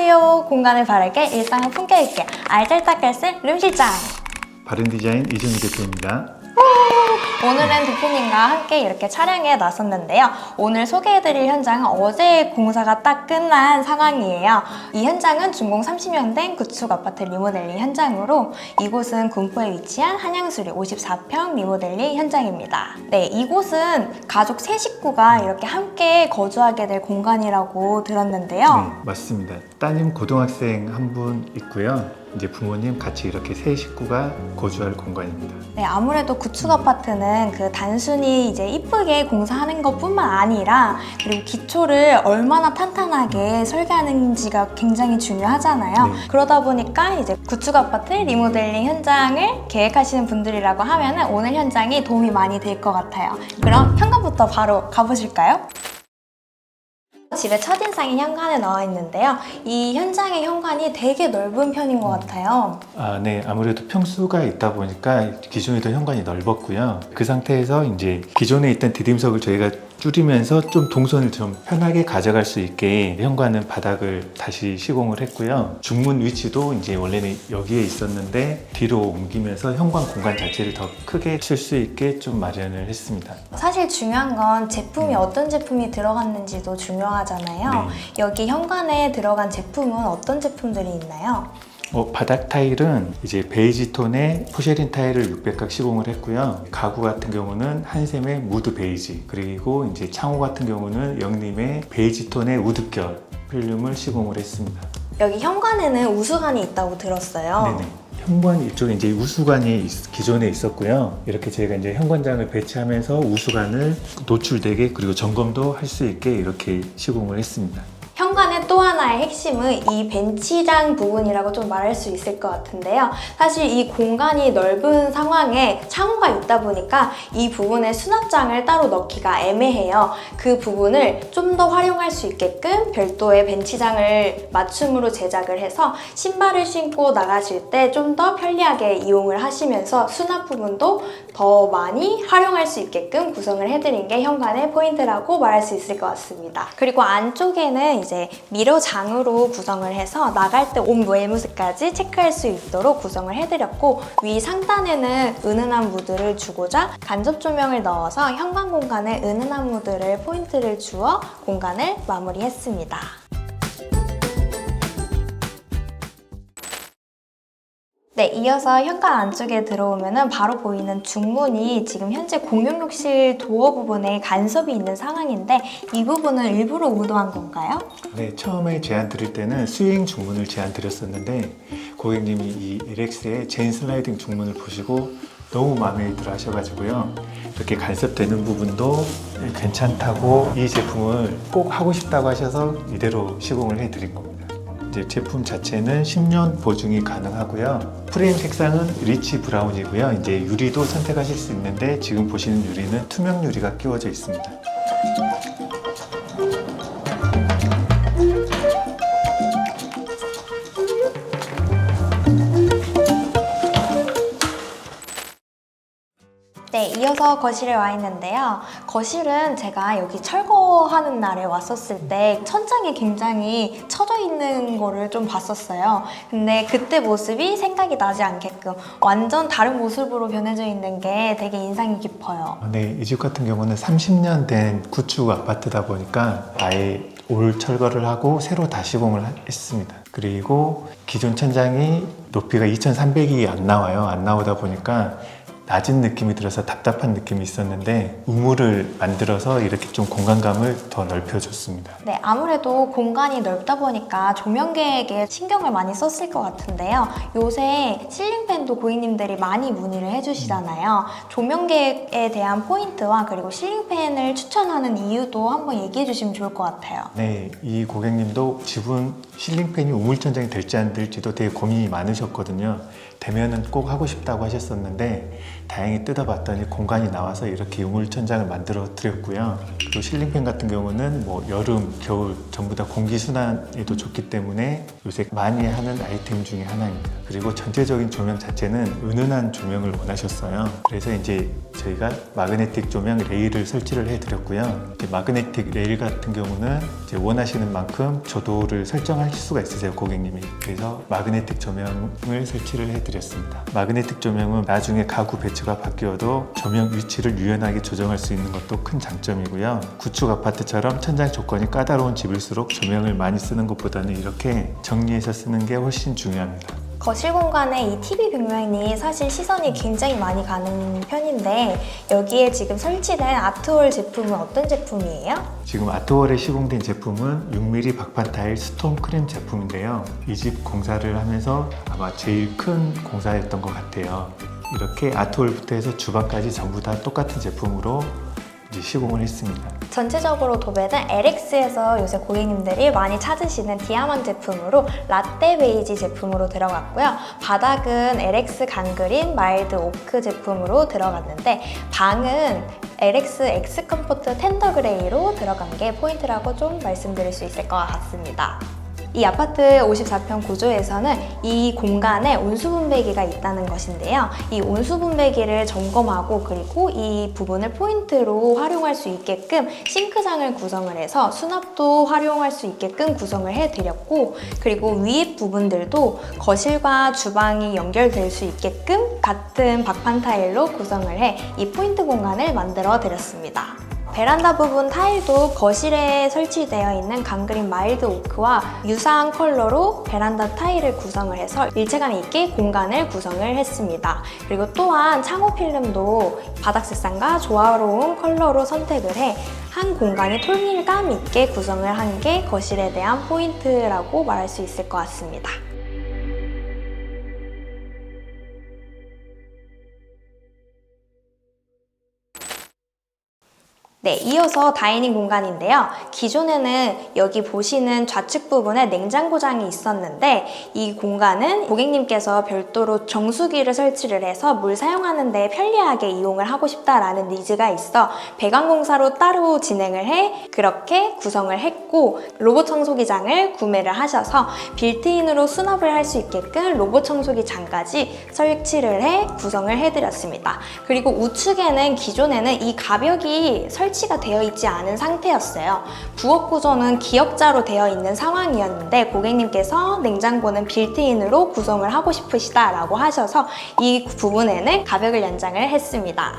안녕하세요. 공간을 바르게 일상을 풍겨있게 알뜰딱깔쓸 룸실장. 바른 디자인 이준희 대표입니다. 오늘은 대표님과 함께 이렇게 촬영에 나섰는데요. 오늘 소개해드릴 현장은 어제 공사가 딱 끝난 상황이에요. 이 현장은 준공 30년 된 구축 아파트 리모델링 현장으로 이곳은 군포에 위치한 한양수리 54평 리모델링 현장입니다. 네, 이곳은 가족 세 식구가 이렇게 함께 거주하게 될 공간이라고 들었는데요. 네, 맞습니다. 따님 고등학생 한 분 있고요. 이제 부모님 같이 이렇게 세 식구가 거주할 공간입니다. 네, 아무래도 구축 아파트는 그 단순히 이제 이쁘게 공사하는 것뿐만 아니라 그리고 기초를 얼마나 탄탄하게 설계하는지가 굉장히 중요하잖아요. 네. 그러다 보니까 이제 구축 아파트 리모델링 현장을 계획하시는 분들이라고 하면은 오늘 현장이 도움이 많이 될 것 같아요. 그럼 현관부터 바로 가보실까요? 집의 첫인상인 현관에 나와 있는데요. 이 현장의 현관이 되게 넓은 편인 것 같아요. 네, 아무래도 평수가 있다 보니까 기존에 있던 현관이 넓었고요. 그 상태에서 이제 기존에 있던 디딤석을 저희가 줄이면서 좀 동선을 좀 편하게 가져갈 수 있게 현관은 바닥을 다시 시공을 했고요. 중문 위치도 이제 원래는 여기에 있었는데 뒤로 옮기면서 현관 공간 자체를 더 크게 쓸 수 있게 좀 마련을 했습니다. 사실 중요한 건 제품이 어떤 제품이 들어갔는지도 중요하잖아요. 네. 여기 현관에 들어간 제품은 어떤 제품들이 있나요? 바닥 타일은 이제 베이지 톤의 포쉐린 타일을 600각 시공을 했고요. 가구 같은 경우는 한샘의 무드 베이지, 그리고 이제 창호 같은 경우는 영림의 베이지 톤의 우드결 필름을 시공을 했습니다. 여기 현관에는 우수관이 있다고 들었어요. 네네. 현관 이쪽에 이제 우수관이 기존에 있었고요. 이렇게 저희가 이제 현관장을 배치하면서 우수관을 노출되게 그리고 점검도 할 수 있게 이렇게 시공을 했습니다. 현관의 또 하나의 핵심은 이 벤치장 부분이라고 좀 말할 수 있을 것 같은데요. 사실 이 공간이 넓은 상황에 창호가 있다 보니까 이 부분에 수납장을 따로 넣기가 애매해요. 그 부분을 좀 더 활용할 수 있게끔 별도의 벤치장을 맞춤으로 제작을 해서 신발을 신고 나가실 때 좀 더 편리하게 이용을 하시면서 수납 부분도 더 많이 활용할 수 있게끔 구성을 해드린 게 현관의 포인트라고 말할 수 있을 것 같습니다. 그리고 안쪽에는 이제 미러장으로 구성을 해서 나갈 때 옷 외모습까지 체크할 수 있도록 구성을 해드렸고 위 상단에는 은은한 무드를 주고자 간접 조명을 넣어서 현관 공간에 은은한 무드를 포인트를 주어 공간을 마무리했습니다. 네, 이어서 현관 안쪽에 들어오면 바로 보이는 중문이 지금 현재 공용욕실 도어 부분에 간섭이 있는 상황인데 이 부분은 일부러 의도한 건가요? 네, 처음에 제안 드릴 때는 스윙 중문을 제안 드렸었는데 고객님이 이 LX의 제인 슬라이딩 중문을 보시고 너무 마음에 들어 하셔가지고요. 이렇게 간섭되는 부분도 괜찮다고 이 제품을 꼭 하고 싶다고 하셔서 이대로 시공을 해드린 겁니다. 이제 제품 자체는 10년 보증이 가능하고요. 프레임 색상은 리치 브라운이고요. 이제 유리도 선택하실 수 있는데 지금 보시는 유리는 투명 유리가 끼워져 있습니다. 네, 이어서 거실에 와 있는데요. 거실은 제가 여기 철거하는 날에 왔었을 때 천장이 굉장히 처져 있는 거를 좀 봤었어요. 근데 그때 모습이 생각이 나지 않게끔 완전 다른 모습으로 변해져 있는 게 되게 인상이 깊어요. 네, 이 집 같은 경우는 30년 된 구축 아파트다 보니까 아예 올 철거를 하고 새로 다 시공을 했습니다. 그리고 기존 천장이 높이가 2300이 안 나와요. 안 나오다 보니까 낮은 느낌이 들어서 답답한 느낌이 있었는데 우물을 만들어서 이렇게 좀 공간감을 더 넓혀줬습니다. 네, 아무래도 공간이 넓다 보니까 조명계획에 신경을 많이 썼을 것 같은데요. 요새 실링팬도 고객님들이 많이 문의를 해주시잖아요. 조명계획에 대한 포인트와 그리고 실링팬을 추천하는 이유도 한번 얘기해 주시면 좋을 것 같아요. 네, 이 고객님도 집은 실링팬이 우물천장이 될지 안 될지도 되게 고민이 많으셨거든요. 대면은 꼭 하고 싶다고 하셨었는데 다행히 뜯어봤더니 공간이 나와서 이렇게 유물 천장을 만들어 드렸고요. 그리고 실링팬 같은 경우는 뭐 여름, 겨울 전부 다 공기순환에도 좋기 때문에 요새 많이 하는 아이템 중에 하나입니다. 그리고 전체적인 조명 자체는 은은한 조명을 원하셨어요. 그래서 이제 저희가 마그네틱 조명 레일을 설치를 해드렸고요. 이제 마그네틱 레일 같은 경우는 이제 원하시는 만큼 조도를 설정할 수가 있으세요, 고객님이. 그래서 마그네틱 조명을 설치를 해드렸습니다. 마그네틱 조명은 나중에 가구 배치가 바뀌어도 조명 위치를 유연하게 조정할 수 있는 것도 큰 장점이고요. 구축 아파트처럼 천장 조건이 까다로운 집일수록 조명을 많이 쓰는 것보다는 이렇게 정리해서 쓰는 게 훨씬 중요합니다. 거실 공간에 이 TV 벽면이 사실 시선이 굉장히 많이 가는 편인데 여기에 지금 설치된 아트월 제품은 어떤 제품이에요? 지금 아트월에 시공된 제품은 6mm 박판 타일 스톤 크림 제품인데요. 이 집 공사를 하면서 아마 제일 큰 공사였던 것 같아요. 이렇게 아트월부터 해서 주방까지 전부 다 똑같은 제품으로 이제 시공을 했습니다. 전체적으로 도배는 LX에서 요새 고객님들이 많이 찾으시는 디아몬드 제품으로 라떼 베이지 제품으로 들어갔고요. 바닥은 LX 강그린 마일드 오크 제품으로 들어갔는데 방은 LX 엑스 컴포트 텐더 그레이로 들어간 게 포인트라고 좀 말씀드릴 수 있을 것 같습니다. 이 아파트 54평 구조에서는 이 공간에 온수분배기가 있다는 것인데요. 이 온수분배기를 점검하고 그리고 이 부분을 포인트로 활용할 수 있게끔 싱크장을 구성을 해서 수납도 활용할 수 있게끔 구성을 해드렸고 그리고 위에 부분들도 거실과 주방이 연결될 수 있게끔 같은 박판 타일로 구성을 해 이 포인트 공간을 만들어 드렸습니다. 베란다 부분 타일도 거실에 설치되어 있는 강그린 마일드 오크와 유사한 컬러로 베란다 타일을 구성을 해서 일체감 있게 공간을 구성을 했습니다. 그리고 또한 창호 필름도 바닥 색상과 조화로운 컬러로 선택을 해 한 공간이 통일감 있게 구성을 한 게 거실에 대한 포인트라고 말할 수 있을 것 같습니다. 네, 이어서 다이닝 공간인데요. 기존에는 여기 보시는 좌측 부분에 냉장고장이 있었는데 이 공간은 고객님께서 별도로 정수기를 설치를 해서 물 사용하는 데 편리하게 이용을 하고 싶다라는 니즈가 있어 배관 공사로 따로 진행을 해 그렇게 구성을 했고 로봇 청소기장을 구매를 하셔서 빌트인으로 수납을 할 수 있게끔 로봇 청소기장까지 설치를 해 구성을 해드렸습니다. 그리고 우측에는 기존에는 이 가벽이 설치가 되어 있지 않은 상태였어요. 부엌 구조는 기역자로 되어 있는 상황이었는데 고객님께서 냉장고는 빌트인으로 구성을 하고 싶으시다라고 하셔서 이 부분에는 가벽을 연장을 했습니다.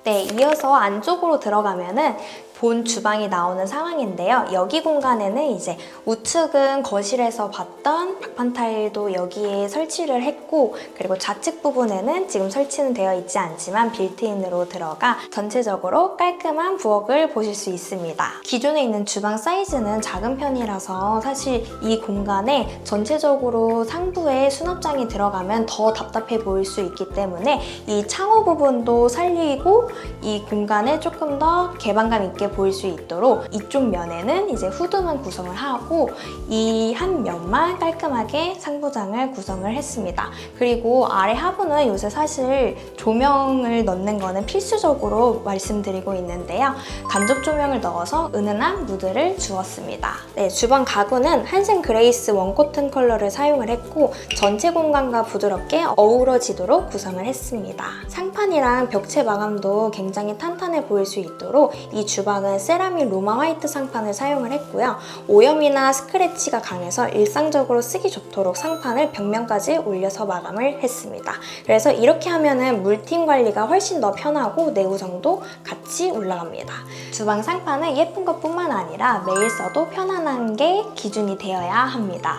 네, 이어서 안쪽으로 들어가면은 본 주방이 나오는 상황인데요. 여기 공간에는 이제 우측은 거실에서 봤던 박판 타일도 여기에 설치를 했고 그리고 좌측 부분에는 지금 설치는 되어 있지 않지만 빌트인으로 들어가 전체적으로 깔끔한 부엌을 보실 수 있습니다. 기존에 있는 주방 사이즈는 작은 편이라서 사실 이 공간에 전체적으로 상부에 수납장이 들어가면 더 답답해 보일 수 있기 때문에 이 창호 부분도 살리고 이 공간에 조금 더 개방감 있게 보일 수 있도록 이쪽 면에는 이제 후드만 구성을 하고 이 한 면만 깔끔하게 상부장을 구성을 했습니다. 그리고 아래 하부는 요새 사실 조명을 넣는 거는 필수적으로 말씀드리고 있는데요. 간접 조명을 넣어서 은은한 무드를 주었습니다. 네, 주방 가구는 한생 그레이스 원코튼 컬러를 사용을 했고 전체 공간과 부드럽게 어우러지도록 구성을 했습니다. 상판이랑 벽체 마감도 굉장히 탄탄해 보일 수 있도록 이 주방은 세라믹 로마 화이트 상판을 사용을 했고요. 오염이나 스크래치가 강해서 일상적으로 쓰기 좋도록 상판을 벽면까지 올려서 마감을 했습니다. 그래서 이렇게 하면은 물팀 관리가 훨씬 더 편하고 내구성도 같이 올라갑니다. 주방 상판은 예쁜 것뿐만 아니라 매일 써도 편안한 게 기준이 되어야 합니다.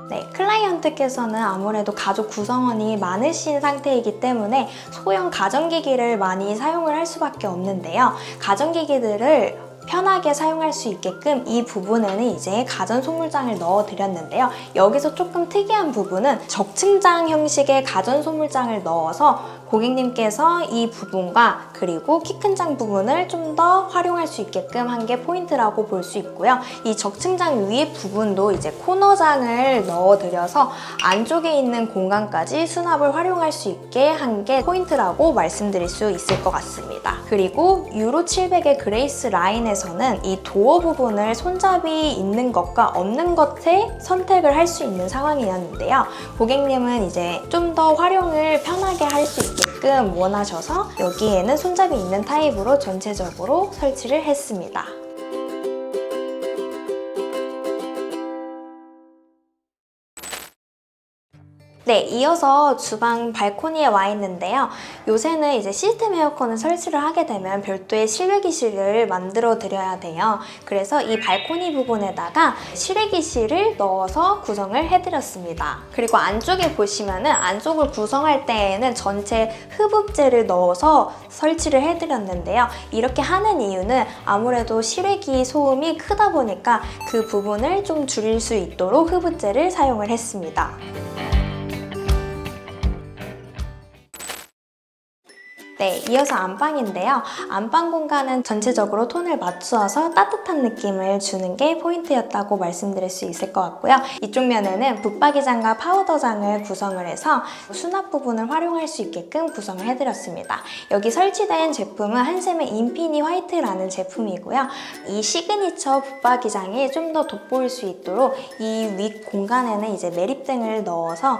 네, 클라이언트께서는 아무래도 가족 구성원이 많으신 상태이기 때문에 소형 가전기기를 많이 사용을 할 수밖에 없는데요. 가전기기들을 편하게 사용할 수 있게끔 이 부분에는 이제 가전소물장을 넣어드렸는데요. 여기서 조금 특이한 부분은 적층장 형식의 가전소물장을 넣어서 고객님께서 이 부분과 그리고 키 큰 장 부분을 좀 더 활용할 수 있게끔 한 게 포인트라고 볼 수 있고요. 이 적층장 위에 부분도 이제 코너장을 넣어드려서 안쪽에 있는 공간까지 수납을 활용할 수 있게 한 게 포인트라고 말씀드릴 수 있을 것 같습니다. 그리고 유로 700의 그레이스 라인에서는 이 도어 부분을 손잡이 있는 것과 없는 것에 선택을 할 수 있는 상황이었는데요. 고객님은 이제 좀 더 활용을 편하게 할 수 있게끔 원하셔서 여기에는 손잡이 있는 타입으로 전체적으로 설치를 했습니다. 네, 이어서 주방 발코니에 와 있는데요. 요새는 이제 시스템 에어컨을 설치를 하게 되면 별도의 실외기실을 만들어 드려야 돼요. 그래서 이 발코니 부분에다가 실외기실을 넣어서 구성을 해드렸습니다. 그리고 안쪽에 보시면은 안쪽을 구성할 때에는 전체 흡입재를 넣어서 설치를 해드렸는데요. 이렇게 하는 이유는 아무래도 실외기 소음이 크다 보니까 그 부분을 좀 줄일 수 있도록 흡입재를 사용을 했습니다. 네, 이어서 안방인데요. 안방 공간은 전체적으로 톤을 맞추어서 따뜻한 느낌을 주는 게 포인트였다고 말씀드릴 수 있을 것 같고요. 이쪽 면에는 붙박이장과 파우더장을 구성을 해서 수납 부분을 활용할 수 있게끔 구성을 해드렸습니다. 여기 설치된 제품은 한샘의 인피니 화이트라는 제품이고요. 이 시그니처 붙박이장이 좀 더 돋보일 수 있도록 이 윗 공간에는 이제 매립등을 넣어서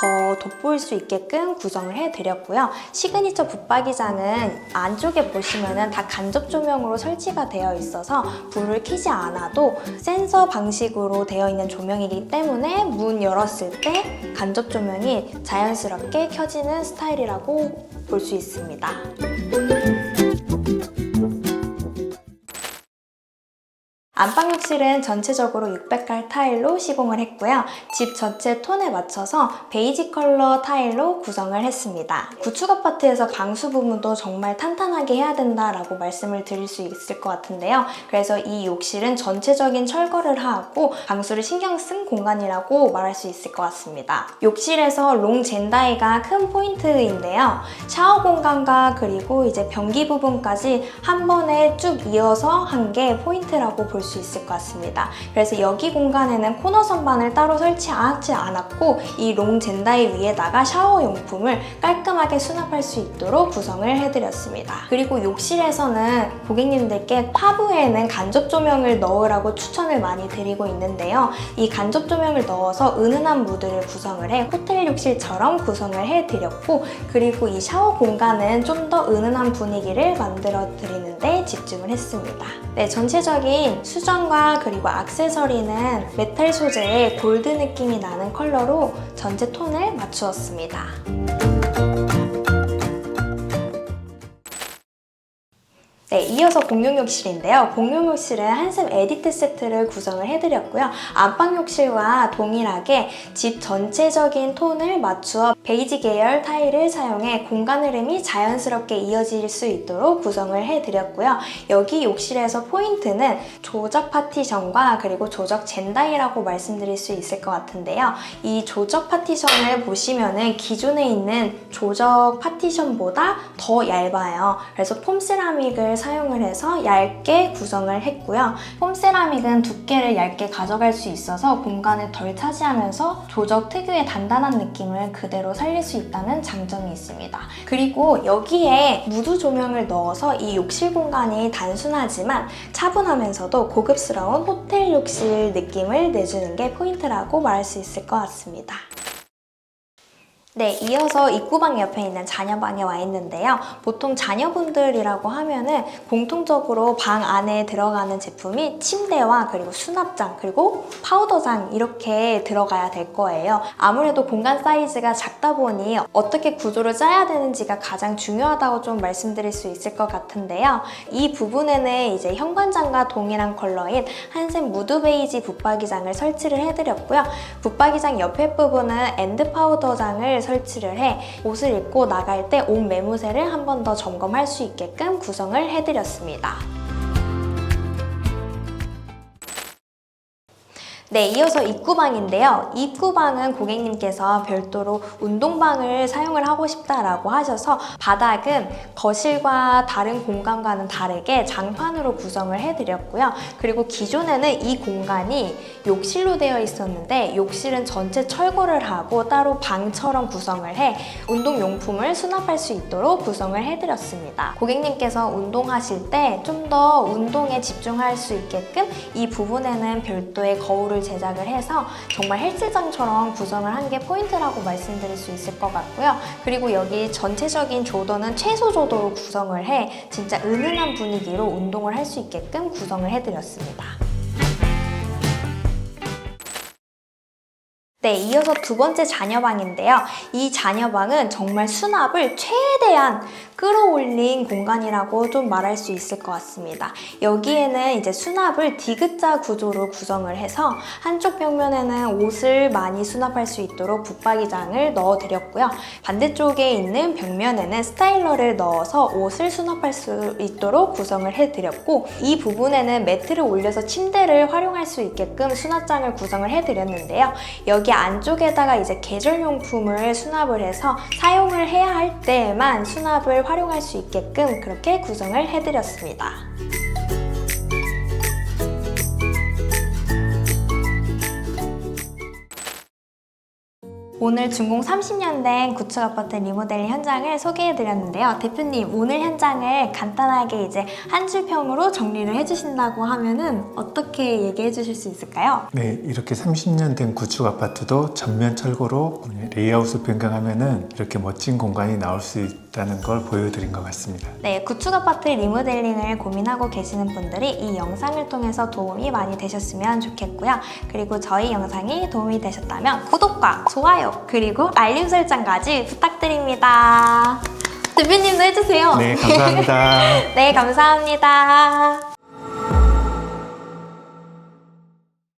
더 돋보일 수 있게끔 구성을 해드렸고요. 시그니처 붙박이장은 안쪽에 보시면은 다 간접 조명으로 설치가 되어 있어서 불을 켜지 않아도 센서 방식으로 되어 있는 조명이기 때문에 문 열었을 때 간접 조명이 자연스럽게 켜지는 스타일이라고 볼 수 있습니다. 안방 욕실은 전체적으로 600갈 타일로 시공을 했고요. 집 전체 톤에 맞춰서 베이지 컬러 타일로 구성을 했습니다. 구축 아파트에서 방수 부분도 정말 탄탄하게 해야 된다라고 말씀을 드릴 수 있을 것 같은데요. 그래서 이 욕실은 전체적인 철거를 하고 방수를 신경 쓴 공간이라고 말할 수 있을 것 같습니다. 욕실에서 롱 젠다이가 큰 포인트인데요. 샤워 공간과 그리고 이제 변기 부분까지 한 번에 쭉 이어서 한 게 포인트라고 볼 수 있을 것 같습니다. 그래서 여기 공간에는 코너 선반을 따로 설치하지 않았고 이 롱 젠다이 위에다가 샤워 용품을 깔끔하게 수납할 수 있도록 구성을 해드렸습니다. 그리고 욕실에서는 고객님들께 하부에는 간접 조명을 넣으라고 추천을 많이 드리고 있는데요. 이 간접 조명을 넣어서 은은한 무드를 구성을 해 호텔 욕실처럼 구성을 해드렸고, 그리고 이 샤워 공간은 좀 더 은은한 분위기를 만들어 드리는데 집중을 했습니다. 네, 전체적인 수전과 그리고 액세서리는 메탈 소재의 골드 느낌이 나는 컬러로 전체 톤을 맞추었습니다. 네, 이어서 공용욕실인데요. 공용욕실은 한샘 에디트 세트를 구성을 해드렸고요. 안방욕실과 동일하게 집 전체적인 톤을 맞추어 베이지 계열 타일을 사용해 공간 흐름이 자연스럽게 이어질 수 있도록 구성을 해드렸고요. 여기 욕실에서 포인트는 조적 파티션과 그리고 조적 젠다이라고 말씀드릴 수 있을 것 같은데요. 이 조적 파티션을 보시면은 기존에 있는 조적 파티션보다 더 얇아요. 그래서 폼세라믹을 사용을 해서 얇게 구성을 했고요. 폼세라믹은 두께를 얇게 가져갈 수 있어서 공간을 덜 차지하면서 조적 특유의 단단한 느낌을 그대로 살릴 수 있다는 장점이 있습니다. 그리고 여기에 무드 조명을 넣어서 이 욕실 공간이 단순하지만 차분하면서도 고급스러운 호텔 욕실 느낌을 내주는 게 포인트라고 말할 수 있을 것 같습니다. 네, 이어서 입구방 옆에 있는 자녀방에 와 있는데요. 보통 자녀분들이라고 하면은 공통적으로 방 안에 들어가는 제품이 침대와 그리고 수납장 그리고 파우더장 이렇게 들어가야 될 거예요. 아무래도 공간 사이즈가 작다 보니 어떻게 구조를 짜야 되는지가 가장 중요하다고 좀 말씀드릴 수 있을 것 같은데요. 이 부분에는 이제 현관장과 동일한 컬러인 한샘 무드 베이지 붙박이장을 설치를 해드렸고요. 붙박이장 옆에 부분은 엔드 파우더장을 설치를 해 옷을 입고 나갈 때 옷 매무새를 한 번 더 점검할 수 있게끔 구성을 해드렸습니다. 네, 이어서 입구방인데요. 입구방은 고객님께서 별도로 운동방을 사용을 하고 싶다라고 하셔서 바닥은 거실과 다른 공간과는 다르게 장판으로 구성을 해드렸고요. 그리고 기존에는 이 공간이 욕실로 되어 있었는데 욕실은 전체 철거를 하고 따로 방처럼 구성을 해 운동용품을 수납할 수 있도록 구성을 해드렸습니다. 고객님께서 운동하실 때 좀 더 운동에 집중할 수 있게끔 이 부분에는 별도의 거울을 제작을 해서 정말 헬스장처럼 구성을 한 게 포인트라고 말씀드릴 수 있을 것 같고요. 그리고 여기 전체적인 조도는 최소 조도로 구성을 해 진짜 은은한 분위기로 운동을 할 수 있게끔 구성을 해드렸습니다. 네, 이어서 두 번째 자녀방인데요. 이 자녀방은 정말 수납을 최대한 끌어올린 공간이라고 좀 말할 수 있을 것 같습니다. 여기에는 이제 수납을 디귿자 구조로 구성을 해서 한쪽 벽면에는 옷을 많이 수납할 수 있도록 붙박이장을 넣어드렸고요. 반대쪽에 있는 벽면에는 스타일러를 넣어서 옷을 수납할 수 있도록 구성을 해드렸고 이 부분에는 매트를 올려서 침대를 활용할 수 있게끔 수납장을 구성을 해드렸는데요. 여기 안쪽에다가 이제 계절용품을 수납을 해서 사용을 해야 할 때에만 수납을 활용할 수 있게끔 그렇게 구성을 해드렸습니다. 오늘 준공 30년 된 구축 아파트 리모델링 현장을 소개해드렸는데요. 대표님, 오늘 현장을 간단하게 이제 한 줄 평으로 정리를 해주신다고 하면은 어떻게 얘기해 주실 수 있을까요? 네, 이렇게 30년 된 구축 아파트도 전면 철거로 레이아웃을 변경하면은 이렇게 멋진 공간이 나올 수 있다는 걸 보여드린 것 같습니다. 네, 구축 아파트 리모델링을 고민하고 계시는 분들이 이 영상을 통해서 도움이 많이 되셨으면 좋겠고요. 그리고 저희 영상이 도움이 되셨다면 구독과 좋아요 그리고 알림 설정까지 부탁드립니다. 대표님도 해주세요. 네, 감사합니다. 네, 감사합니다.